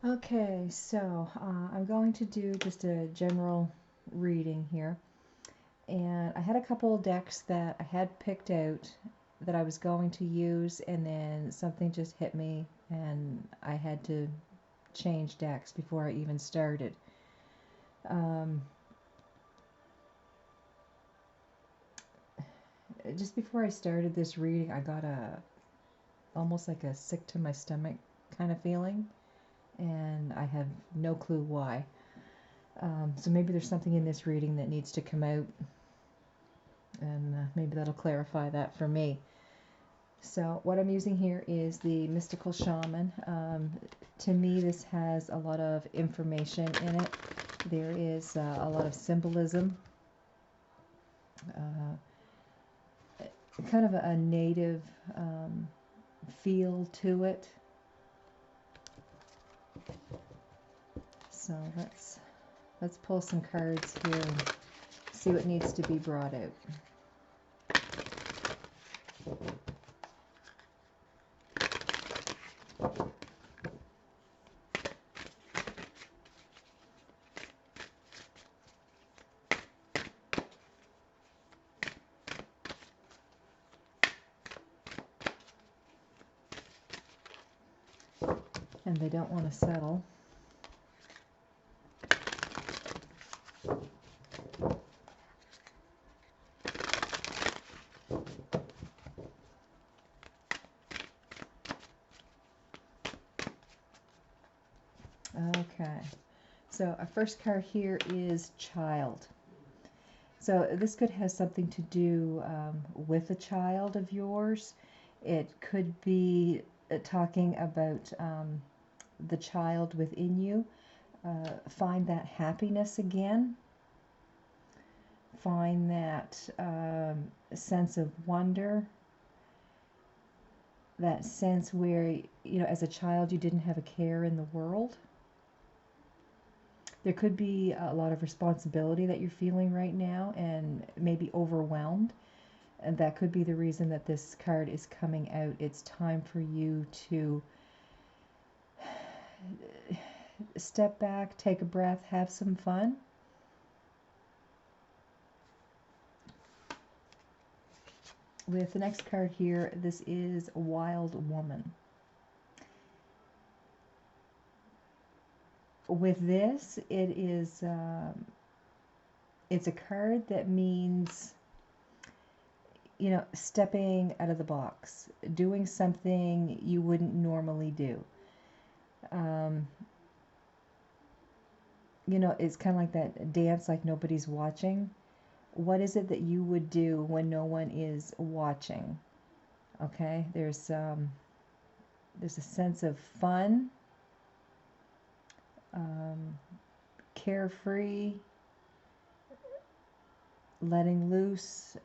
Okay, so I'm going to do just a general reading here. And I had a couple of decks that I had picked out that I was going to use, and then something just hit me, and I had to change decks before I even started. Um, just before I started this reading, I got almost like a sick to my stomach kind of feeling, and I have no clue why. So maybe there's something in this reading that needs to come out, and maybe that'll clarify that for me. So what I'm using here is the Mystical Shaman. To me, this has a lot of information in it. There is a lot of symbolism, kind of a native feel to it. So let's pull some cards here and see what needs to be brought out. And they don't want to settle. Okay, so our first card here is Child. So this could have something to do with a child of yours. It could be talking about the child within you. Find that happiness again. Find that sense of wonder. That sense where, you know, as a child you didn't have a care in the world. There could be a lot of responsibility that you're feeling right now and maybe overwhelmed. And that could be the reason that this card is coming out. It's time for you to step back, take a breath, have some fun. With the next card here, this is Wild Woman. With this, it's a card that means, you know, stepping out of the box, doing something you wouldn't normally do. You know, it's kind of like that dance like nobody's watching. What is it that you would do when no one is watching? Okay, there's a sense of fun, carefree, letting loose,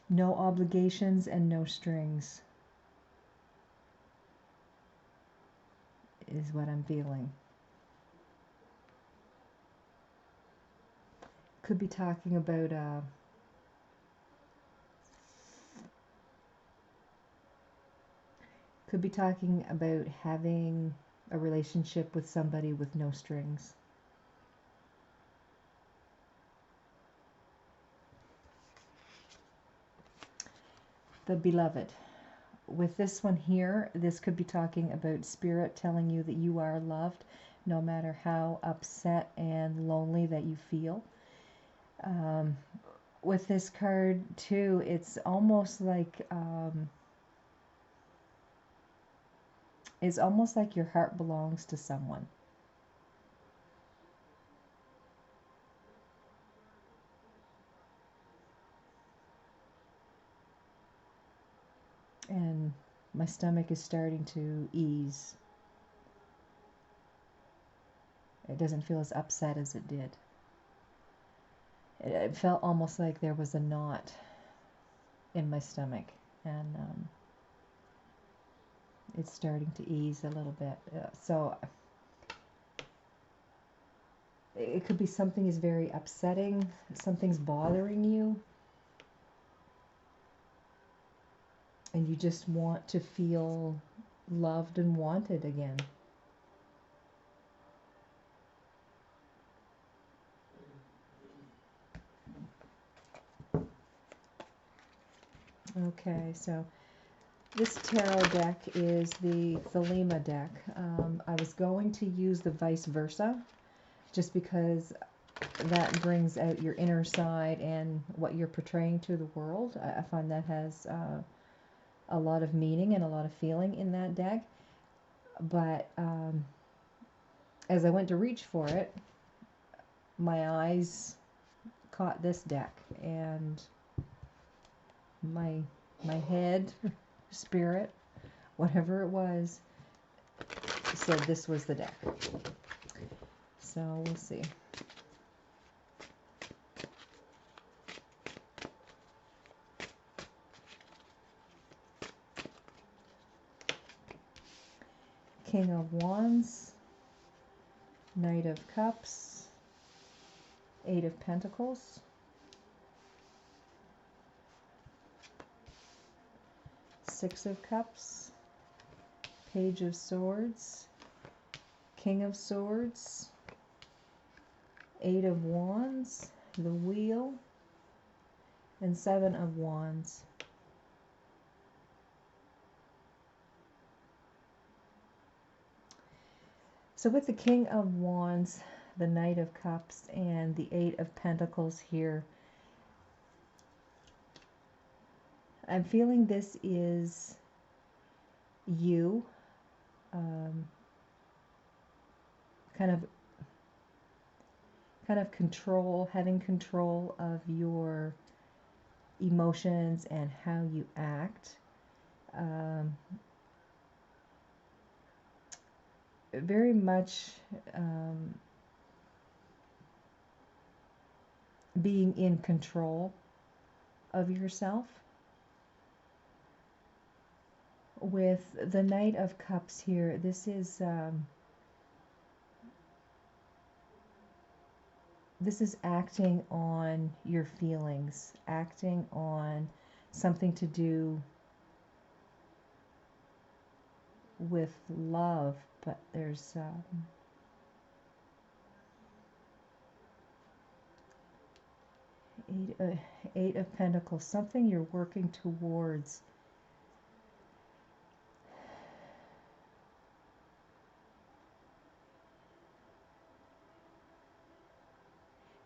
no obligations and no strings is what I'm feeling. Could be talking about having a relationship with somebody with no strings. The Beloved. With this one here, this could be talking about Spirit telling you that you are loved no matter how upset and lonely that you feel. With this card too, it's almost like your heart belongs to someone. And my stomach is starting to ease. It doesn't feel as upset as it did. It felt almost like there was a knot in my stomach, and it's starting to ease a little bit. So it could be something is very upsetting, something's bothering you, and you just want to feel loved and wanted again. Okay, so this tarot deck is the Thelema deck. I was going to use the vice versa just because that brings out your inner side and what you're portraying to the world. I find that has a lot of meaning and a lot of feeling in that deck. But as I went to reach for it, my eyes caught this deck, and my head, spirit, whatever it was, said this was the deck. So we'll see. King of Wands, Knight of Cups, Eight of Pentacles, Six of Cups, Page of Swords, King of Swords, Eight of Wands, the Wheel, and Seven of Wands. So with the King of Wands, the Knight of Cups, and the Eight of Pentacles here, I'm feeling this is you kind of control, having control of your emotions and how you act. Very much being in control of yourself. With the Knight of Cups here, this is acting on your feelings, acting on something to do with love, but there's Eight of Pentacles, something you're working towards.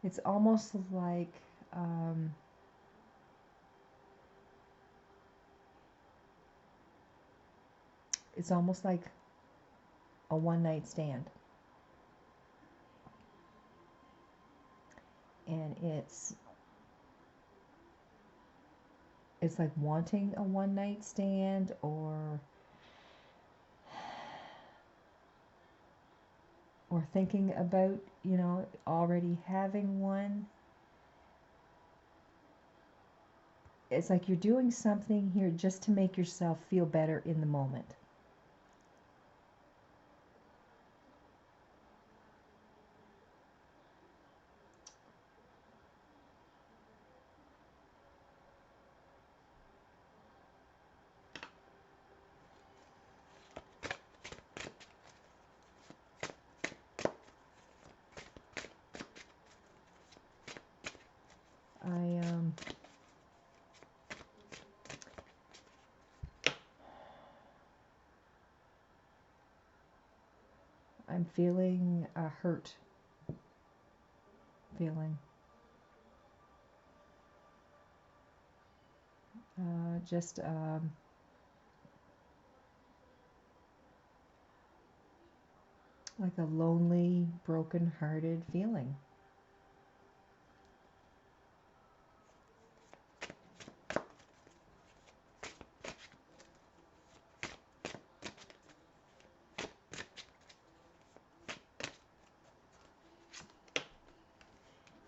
It's almost like a one-night stand. And it's like wanting a one-night stand, or thinking about, already having one. It's like you're doing something here just to make yourself feel better in the moment. I'm feeling a hurt feeling. Just like a lonely, broken-hearted feeling.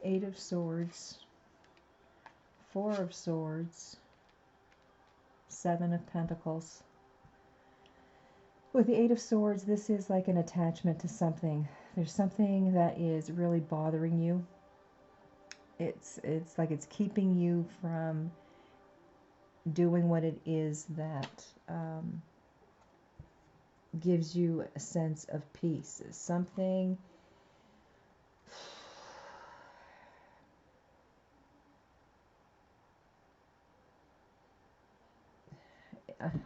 Eight of Swords, Four of Swords, Seven of Pentacles. With the Eight of Swords, this is like an attachment to something. There's something that is really bothering you. It's like it's keeping you from doing what it is that gives you a sense of peace. Something,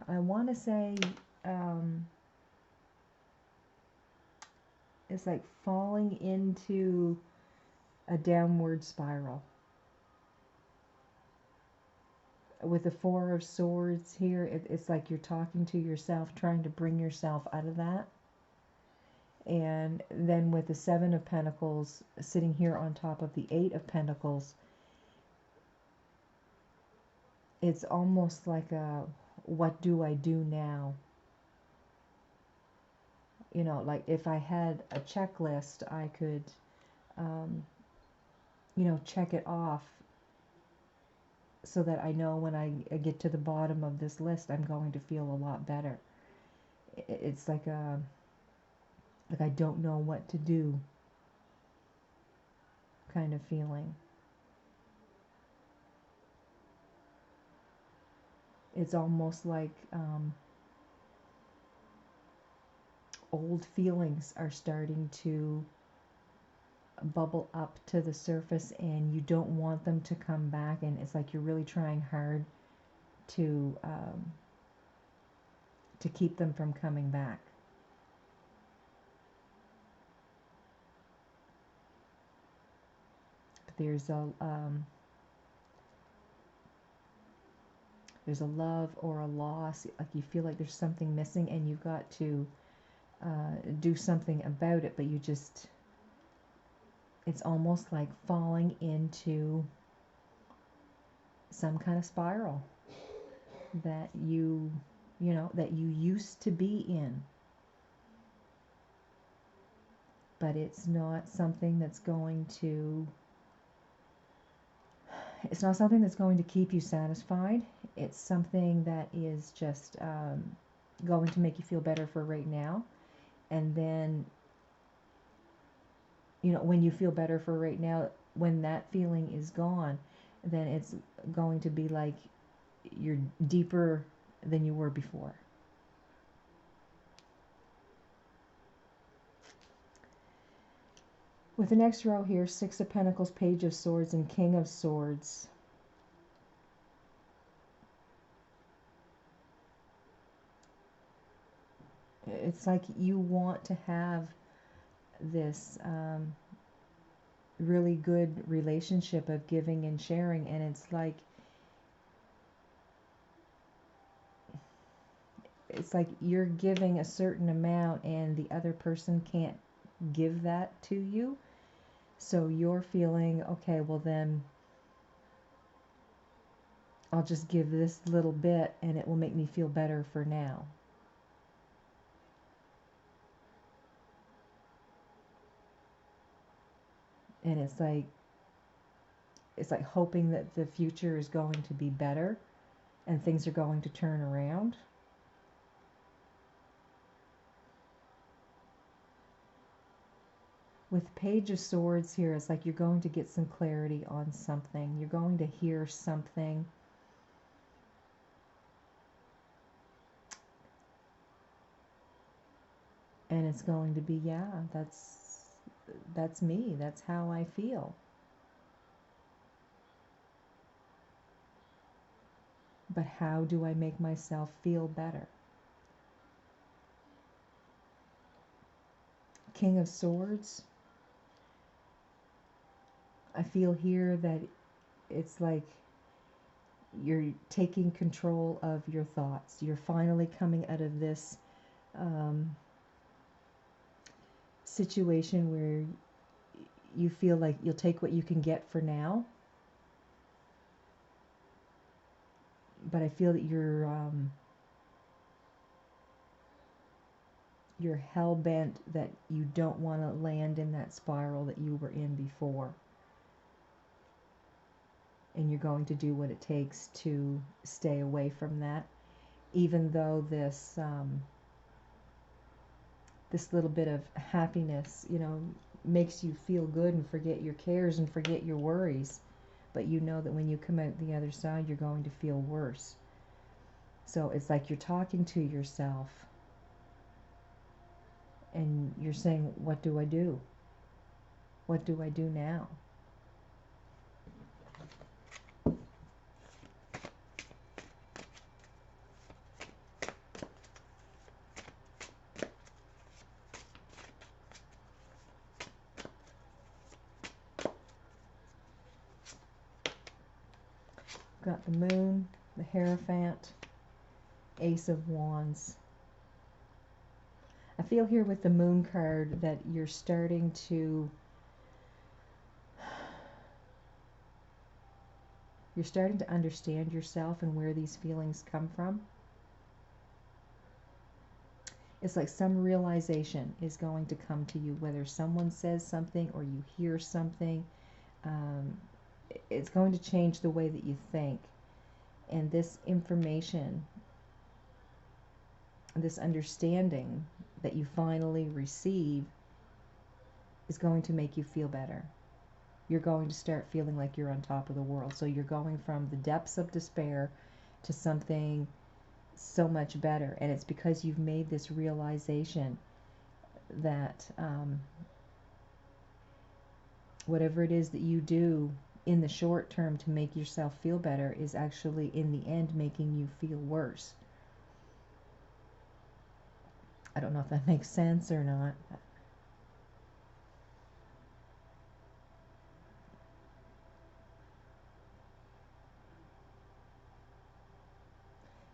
I want to say, um, it's like falling into a downward spiral. With the Four of Swords here, it's like you're talking to yourself, trying to bring yourself out of that. And then with the Seven of Pentacles sitting here on top of the Eight of Pentacles, it's almost like a, what do I do now? You know, like if I had a checklist, I could, um, check it off so that I know when I get to the bottom of this list, I'm going to feel a lot better. It's like like I don't know what to do kind of feeling. It's almost like old feelings are starting to bubble up to the surface, and you don't want them to come back, and it's like you're really trying hard to keep them from coming back. But there's a love or a loss, like you feel like there's something missing and you've got to do something about it, but you just, it's almost like falling into some kind of spiral that that you used to be in, but it's not something that's going to keep you satisfied. It's something that is just going to make you feel better for right now. And then, when you feel better for right now, when that feeling is gone, then it's going to be like you're deeper than you were before. With the next row here, Six of Pentacles, Page of Swords, and King of Swords. It's like you want to have this really good relationship of giving and sharing, and it's like you're giving a certain amount and the other person can't give that to you. So you're feeling, okay, well then I'll just give this little bit and it will make me feel better for now. And it's like hoping that the future is going to be better and things are going to turn around. With Page of Swords here, it's like you're going to get some clarity on something. You're going to hear something. And it's going to be, yeah, that's me. That's how I feel. But how do I make myself feel better? King of Swords. I feel here that it's like you're taking control of your thoughts. You're finally coming out of this situation where you feel like you'll take what you can get for now. But I feel that you're hell-bent that you don't want to land in that spiral that you were in before. And you're going to do what it takes to stay away from that, even though this little bit of happiness, makes you feel good and forget your cares and forget your worries. But you know that when you come out the other side, you're going to feel worse. So it's like you're talking to yourself And you're saying, what do I do? What do I do now? Got the Moon, the Hierophant, Ace of Wands. I feel here with the Moon card that you're starting to understand yourself and where these feelings come from. It's like some realization is going to come to you, whether someone says something or you hear something. It's going to change the way that you think. And this information, this understanding that you finally receive is going to make you feel better. You're going to start feeling like you're on top of the world. So you're going from the depths of despair to something so much better. And it's because you've made this realization that whatever it is that you do in the short term to make yourself feel better is actually in the end making you feel worse. I don't know if that makes sense or not.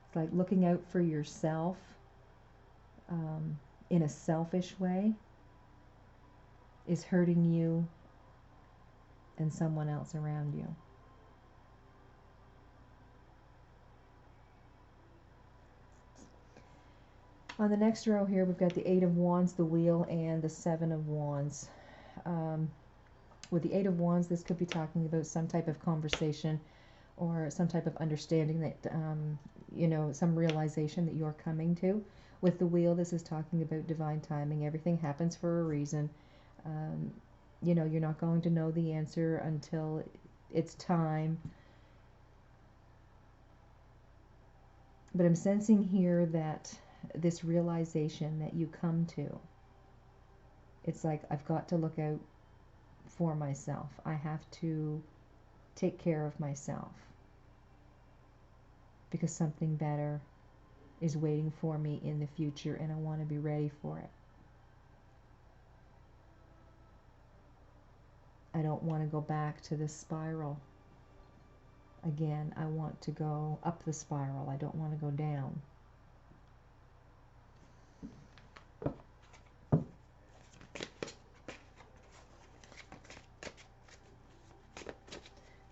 It's like looking out for yourself in a selfish way is hurting you and someone else around you. On the next row here, we've got the Eight of Wands, the Wheel, and the Seven of Wands. With the Eight of Wands, this could be talking about some type of conversation or some type of understanding that, some realization that you're coming to. With the Wheel, this is talking about divine timing. Everything happens for a reason. You're not going to know the answer until it's time. But I'm sensing here that this realization that you come to, it's like, I've got to look out for myself. I have to take care of myself because something better is waiting for me in the future and I want to be ready for it. I don't want to go back to this spiral again. I want to go up the spiral. I don't want to go down.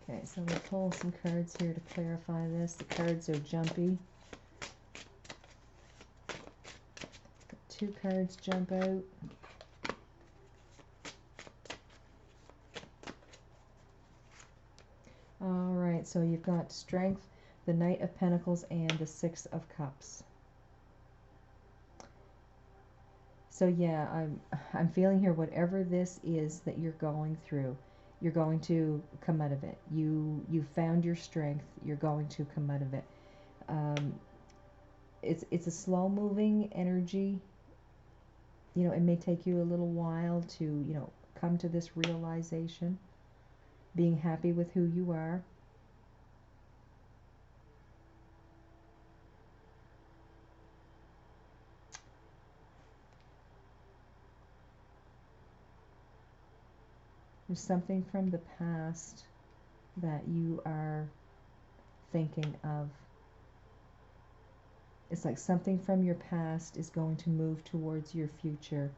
Okay, so we'll pull some cards here to clarify this. The cards are jumpy. Two cards jump out. All right, so you've got Strength, the Knight of Pentacles, and the Six of Cups. So yeah, I'm feeling here, whatever this is that you're going through, you're going to come out of it. You found your strength. You're going to come out of it. It's a slow moving energy. It may take you a little while to come to this realization. Being happy with who you are. There's something from the past that you are thinking of. It's like something from your past is going to move towards your future.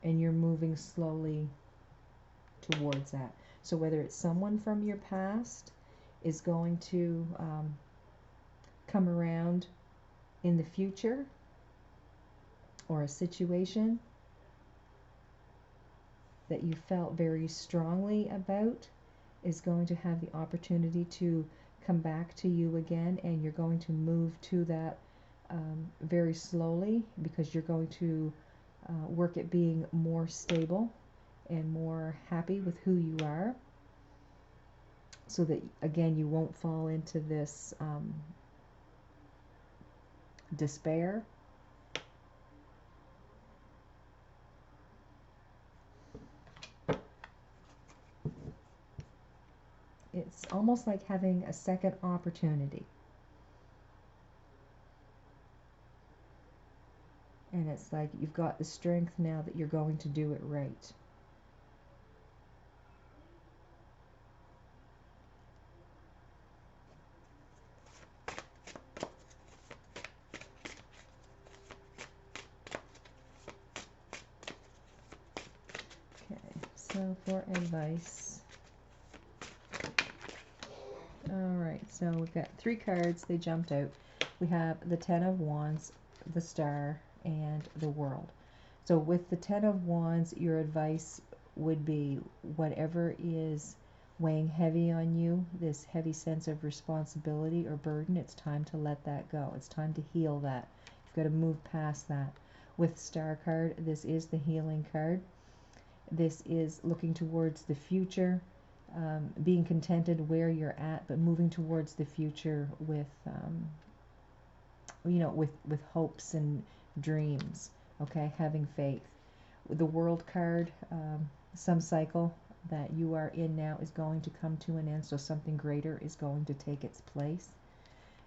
And you're moving slowly towards that. So whether it's someone from your past is going to come around in the future, or a situation that you felt very strongly about is going to have the opportunity to come back to you again, and you're going to move to that very slowly, because you're going to work at being more stable and more happy with who you are, so that again you won't fall into this despair. almost like having a second opportunity. And it's like you've got the strength now that you're going to do it right. Okay, so for advice. Alright, so we've got 3 cards. They jumped out. We have the Ten of Wands, the Star, and the World. So with the Ten of Wands, your advice would be whatever is weighing heavy on you, this heavy sense of responsibility or burden, it's time to let that go. It's time to heal that. You've got to move past that. With Star card, this is the healing card. This is looking towards the future, being contented where you're at, but moving towards the future with, with hopes and dreams. Okay, having faith. With the World card, some cycle that you are in now is going to come to an end, so something greater is going to take its place.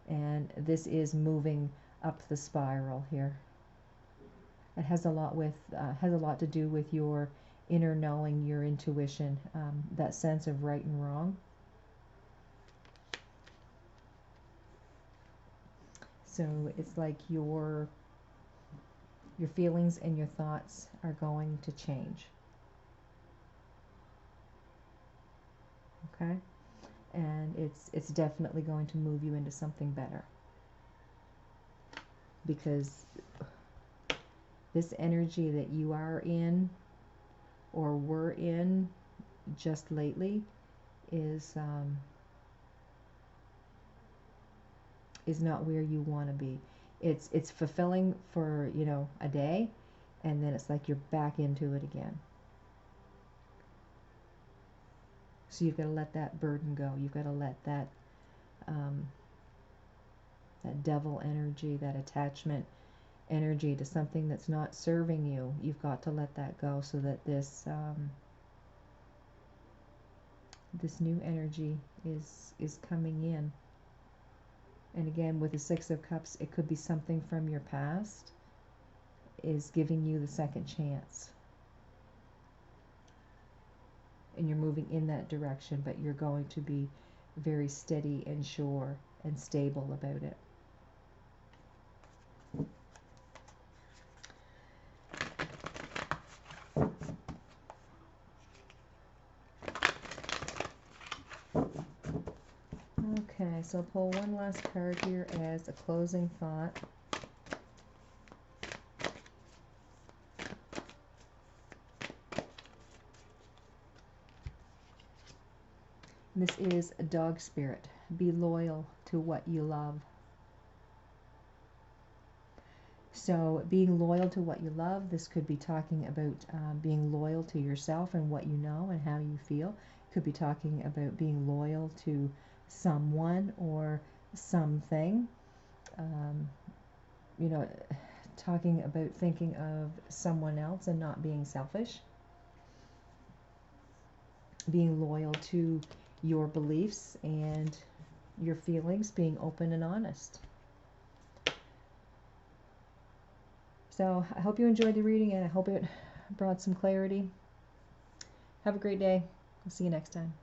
And this is moving up the spiral here. It has a lot to do with your inner knowing, your intuition, that sense of right and wrong. So it's like your feelings and your thoughts are going to change. Okay? And it's definitely going to move you into something better. Because this energy that you are in or were in just lately is not where you want to be. It's fulfilling for, a day, and then it's like you're back into it again. So you've got to let that burden go. You've got to let that that devil energy, that attachment energy to something that's not serving you. You've got to let that go so that this this new energy is coming in. And again, with the Six of Cups, it could be something from your past is giving you the second chance. And you're moving in that direction, but you're going to be very steady and sure and stable about it. Okay, so I'll pull one last card here as a closing thought. This is a dog spirit. Be loyal to what you love. So being loyal to what you love, this could be talking about being loyal to yourself and what you know and how you feel. It could be talking about being loyal to someone or something. Talking about thinking of someone else and not being selfish. Being loyal to your beliefs and your feelings, being open and honest. So I hope you enjoyed the reading, and I hope it brought some clarity. Have a great day. I'll see you next time.